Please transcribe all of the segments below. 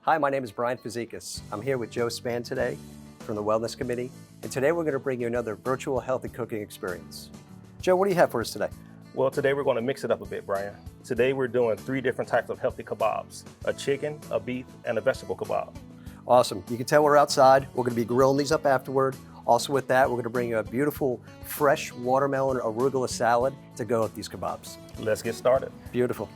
Hi, my name is Brian Fazekas. I'm here with Joe Spann today from the Wellness Committee, and today we're going to bring you another virtual healthy cooking experience. Joe, what do you have for us today? Well, today we're going to mix it up a bit, Brian. Today we're doing 3 different types of healthy kebabs: a chicken, a beef, and a vegetable kebab. Awesome. You can tell we're outside. We're going to be grilling these up afterward. Also with that, we're going to bring you a beautiful fresh watermelon arugula salad to go with these kebabs. Let's get started. Beautiful.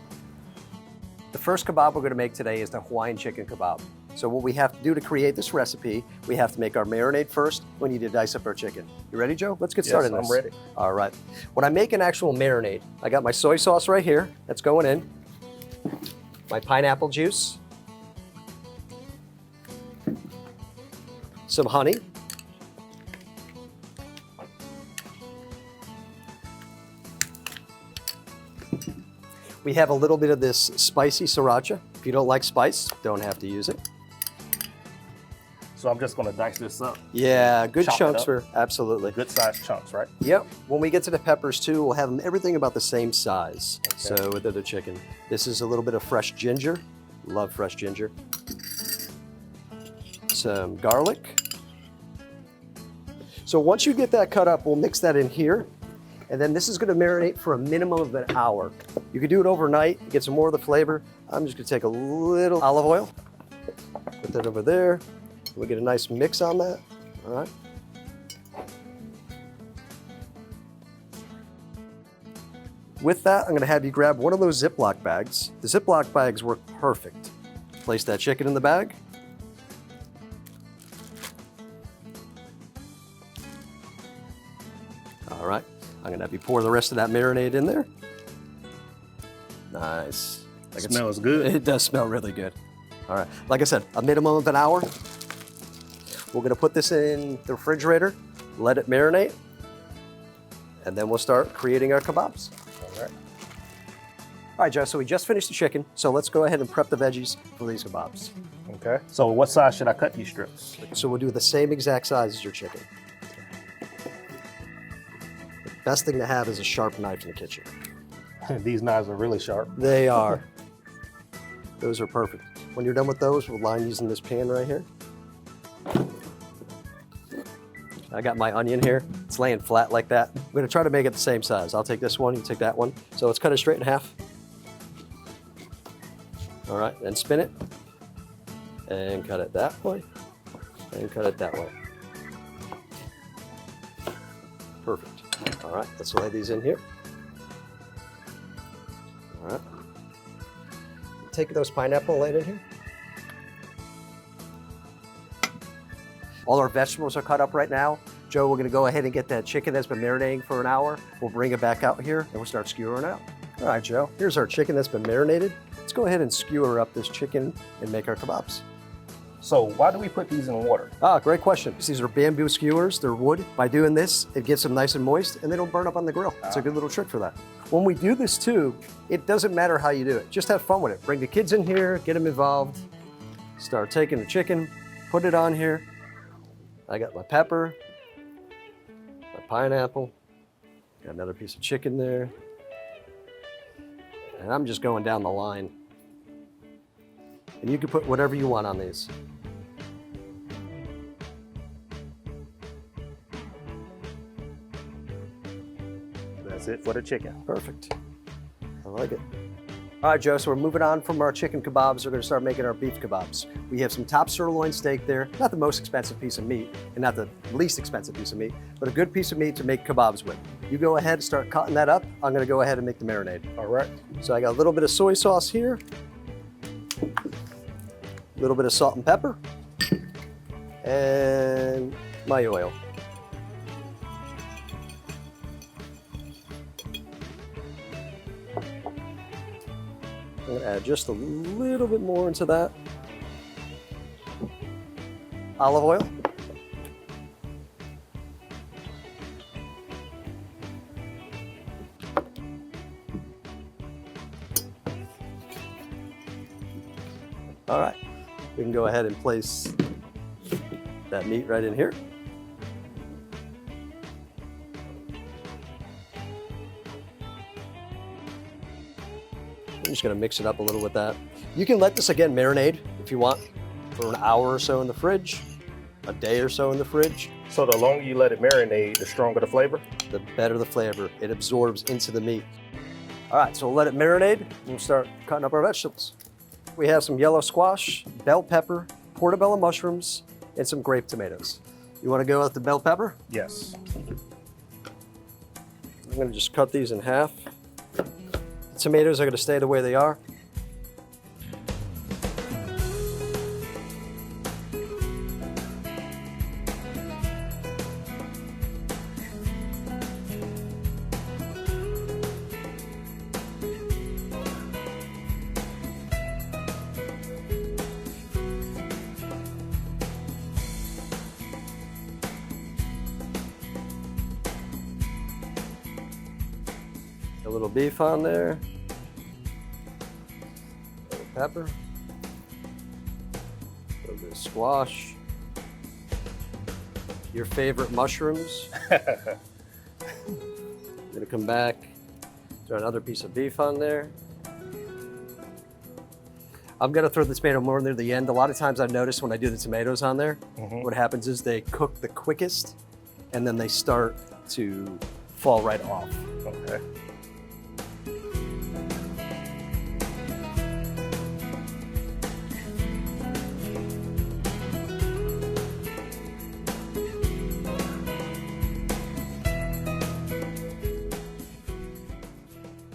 The first kebab we're going to make today is the Hawaiian chicken kebab. So what we have to do to create this recipe, we have to make our marinade first. We need to dice up our chicken. You ready, Joe? Let's get started. Yes, I'm ready. All right. When I make an actual marinade, I got my soy sauce right here. That's going in. My pineapple juice. Some honey. We have a little bit of this spicy sriracha. If you don't like spice, don't have to use it. So I'm just going to dice this up. Yeah, good Chop it chunks up. for, absolutely. Good sized chunks, right? Yep. When we get to the peppers too, we'll have them everything about the same size. Okay. So with the chicken. This is a little bit of fresh ginger. Love fresh ginger. Some garlic. So once you get that cut up, we'll mix that in here. And then this is going to marinate for a minimum of an hour. You can do it overnight, get some more of the flavor. I'm just going to take a little olive oil, put that over there. We get a nice mix on that. All right. With that, I'm going to have you grab one of those Ziploc bags. The Ziploc bags work perfect. Place that chicken in the bag. All right. I'm going to have you pour the rest of that marinade in there. Nice. It smells good. It does smell really good. All right. Like I said, a minimum of an hour. We're going to put this in the refrigerator, let it marinate, and then we'll start creating our kebabs. All right. All right, Joe, so we just finished the chicken, so let's go ahead and prep the veggies for these kebabs. Okay. So what size should I cut these strips? So we'll do the same exact size as your chicken. The best thing to have is a sharp knife in the kitchen. These knives are really sharp. They are. Those are perfect. When you're done with those, we'll line these in this pan right here. I got my onion here. It's laying flat like that. I'm gonna try to make it the same size. I'll take this one, you take that one. So let's cut it straight in half. All right, and spin it. And cut it that way. And cut it that way. Perfect. All right, let's lay these in here. All right. Take those pineapple laid in here. All our vegetables are cut up right now. Joe, we're gonna go ahead and get that chicken that's been marinating for an hour. We'll bring it back out here and we'll start skewering it out. All right, Joe, here's our chicken that's been marinated. Let's go ahead and skewer up this chicken and make our kebabs. So why do we put these in water? Ah, great question. These are bamboo skewers, they're wood. By doing this, it gets them nice and moist and they don't burn up on the grill. It's a good little trick for that. When we do this too, it doesn't matter how you do it. Just have fun with it. Bring the kids in here, get them involved. Start taking the chicken, put it on here. I got my pepper, my pineapple, got another piece of chicken there. And I'm just going down the line. And you can put whatever you want on these. That's it for the chicken. Perfect. I like it. All right, Joe, so we're moving on from our chicken kebabs. We're gonna start making our beef kebabs. We have some top sirloin steak there, not the most expensive piece of meat, and not the least expensive piece of meat, but a good piece of meat to make kebabs with. You go ahead and start cutting that up. I'm gonna go ahead and make the marinade. All right. So I got a little bit of soy sauce here, a little bit of salt and pepper, and my oil. I'm gonna add just a little bit more into that. Olive oil. All right, we can go ahead and place that meat right in here. I'm just gonna mix it up a little with that. You can let this again marinate if you want. for an hour or so in the fridge, a day or so in the fridge. So the longer you let it marinate, the stronger the flavor? The better the flavor. It absorbs into the meat. All right, so we'll let it marinate. We'll start cutting up our vegetables. We have some yellow squash, bell pepper, portobello mushrooms, and some grape tomatoes. You want to go with the bell pepper? Yes. I'm going to just cut these in half. The tomatoes are going to stay the way they are. A little beef on there, a little pepper, a little bit of squash, your favorite mushrooms. I'm gonna come back, throw another piece of beef on there. I'm gonna throw the tomato more near the end. A lot of times I've noticed when I do the tomatoes on there, what happens is they cook the quickest and then they start to fall right off. Okay.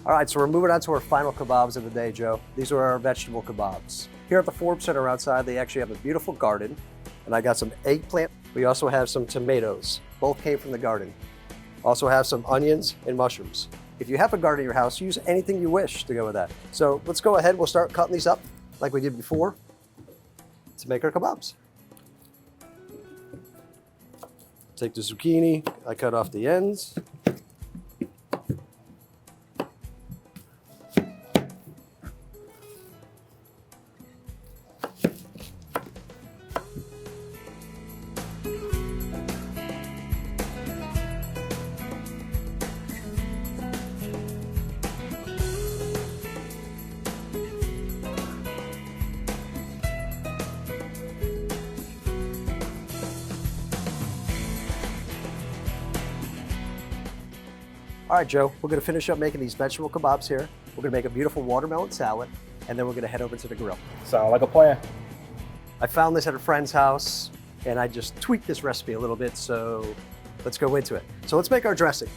All right, so we're moving on to our final kebabs of the day, Joe. These are our vegetable kebabs. Here at the Forbes Center outside, they actually have a beautiful garden, and I got some eggplant. We also have some tomatoes. Both came from the garden. Also have some onions and mushrooms. If you have a garden in your house, use anything you wish to go with that. So let's go ahead, we'll start cutting these up like we did before to make our kebabs. Take the zucchini, I cut off the ends. All right, Joe, we're gonna finish up making these vegetable kebabs here. We're gonna make a beautiful watermelon salad, and then we're gonna head over to the grill. Sound like a plan. I found this at a friend's house, and I just tweaked this recipe a little bit, so let's go into it. So let's make our dressing.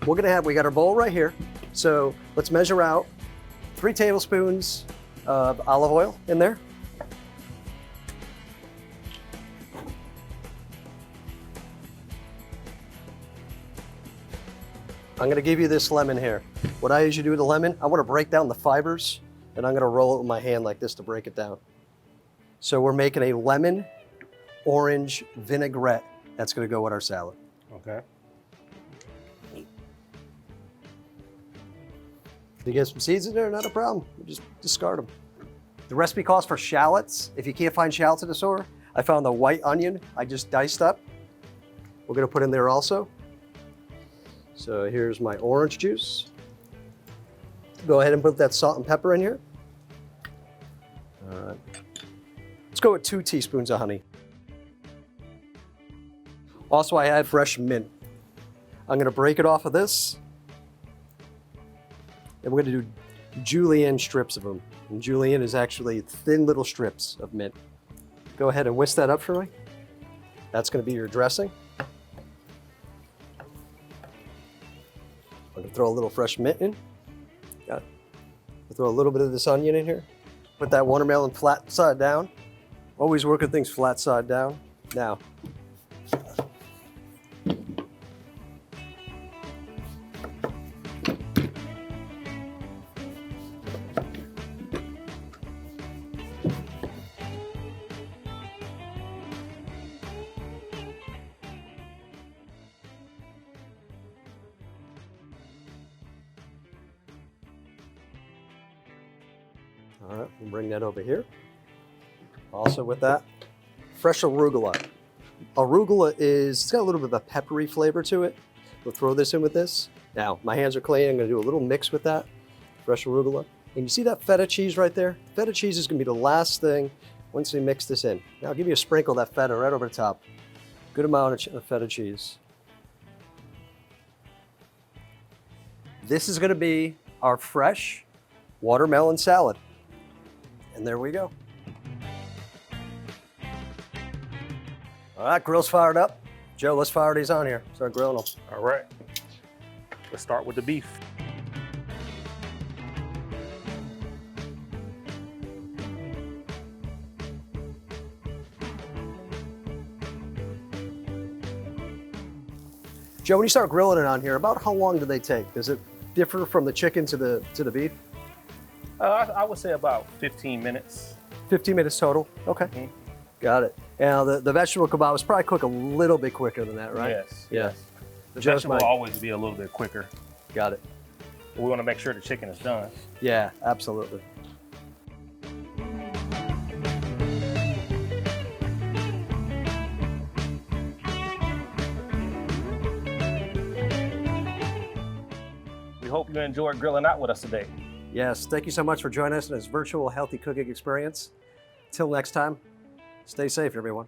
We got our bowl right here, so let's measure out 3 tablespoons of olive oil in there. I'm gonna give you this lemon here. What I usually do with the lemon, I wanna break down the fibers, and I'm gonna roll it with my hand like this to break it down. So we're making a lemon orange vinaigrette that's gonna go with our salad. Okay. If you get some seeds in there, not a problem. You just discard them. The recipe calls for shallots. If you can't find shallots in the store, I found the white onion I just diced up. We're gonna put in there also. So here's my orange juice. Go ahead and put that salt and pepper in here. All right. Let's go with 2 teaspoons of honey. Also, I add fresh mint. I'm gonna break it off of this. And we're gonna do julienne strips of them. And julienne is actually thin little strips of mint. Go ahead and whisk that up for me. That's gonna be your dressing. I'm gonna throw a little fresh mint in. Got it. I'll throw a little bit of this onion in here. Put that watermelon flat side down. Always working things flat side down. Now, all right, we'll bring that over here. Also with that, fresh arugula. Arugula it's got a little bit of a peppery flavor to it. We'll throw this in with this. Now, my hands are clean. I'm gonna do a little mix with that, fresh arugula. And you see that feta cheese right there? Feta cheese is gonna be the last thing once we mix this in. Now I'll give you a sprinkle of that feta right over the top. Good amount of feta cheese. This is going to be our fresh watermelon salad. And there we go. All right, grill's fired up. Joe, let's fire these on here. Start grilling them. All right. Let's start with the beef. Joe, when you start grilling it on here, about how long do they take? Does it differ from the chicken to the beef? I would say about 15 minutes. 15 minutes total? Okay. Mm-hmm. Got it. Now, the vegetable kebabs probably cook a little bit quicker than that, right? Yes. Yeah. Yes. The Just vegetable will always be a little bit quicker. Got it. We want to make sure the chicken is done. Yeah, absolutely. We hope you enjoyed grilling out with us today. Yes, thank you so much for joining us in this virtual healthy cooking experience. Till next time, stay safe, everyone.